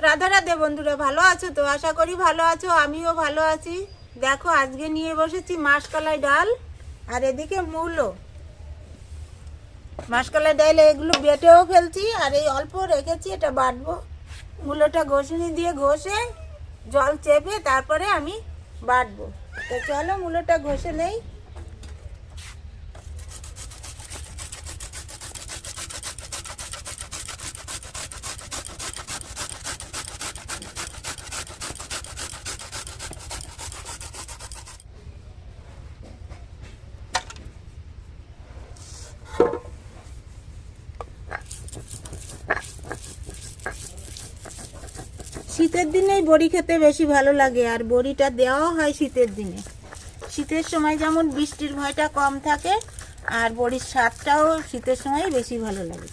রাধে রাধে বন্ধুরা, ভালো আছো তো? আশা করি ভালো আছো, আমিও ভালো আছি। দেখো আজকে নিয়ে বসেছি মাসকলাই ডাল, আর এদিকে মূলো। মাসকলাই ডাল এগুলো বেটেও ফেলছি, আর এই অল্প রেখেছি, এটা বাটবো। মূলোটা ঘষুনি দিয়ে ঘষে জল চেপে তারপরে আমি বাটবো। তো চলো মূলোটা ঘষে নেই। শীতের দিনেই বড়ি খেতে বেশি ভালো লাগে, আর বড়িটা দেওয়াও হয় শীতের দিনে। শীতের সময় যেমন বৃষ্টির ভয়টা কম থাকে, আর বড়ির স্বাদটাও শীতের সময় বেশি ভালো লাগে।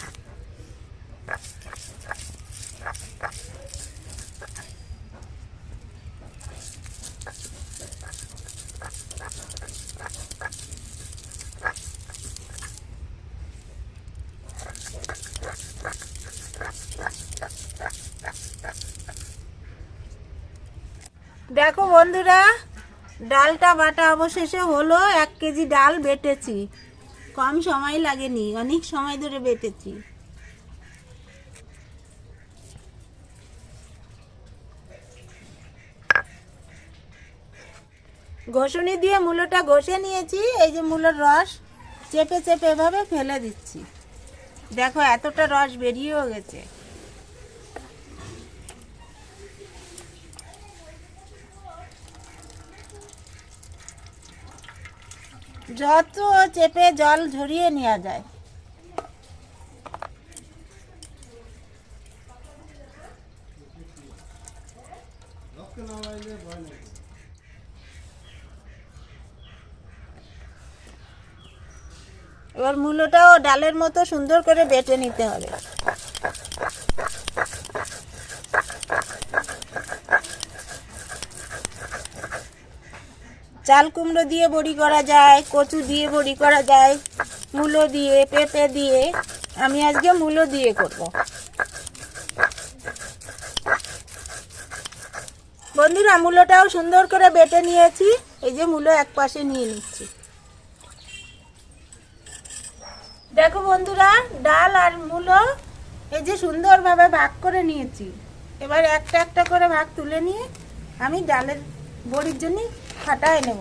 দেখো বন্ধুরা, ডালটা বাটা অবশেষে হলো। 1 কেজি ডাল বেটেছি, কম সময় লাগেনি, অনেক সময় ধরে বেটেছি। ঘষুনি দিয়ে মূলোটা ঘষে নিয়েছি। এই যে মূলোর রস চেপে চেপে এভাবে ফেলে দিচ্ছি। দেখো এতটা রস বেরিয়েও গেছে। যত চেপে জল ঝরিয়ে নেওয়া যায়। এবার মূলোটাও ডালের মতো সুন্দর করে বেটে নিতে হবে। চাল কুমড়ো দিয়ে বড়ি করা যায়, কচু দিয়ে বড়ি করা যায়, মূলো দিয়ে, পেঁপে দিয়ে। আমি আজকে মূলো দিয়ে করব। বন্ধুরা, মূলোটাও সুন্দর করে বেটে নিয়েছি। এই যে মূলো এক পাশে নিয়ে নিচ্ছি। দেখো বন্ধুরা, ডাল আর মূলো এই যে সুন্দরভাবে ভাগ করে নিয়েছি। এবার একটা একটা করে ভাগ তুলে নিয়ে আমি ডালের বড়ির জন্য ফাটায় নেব।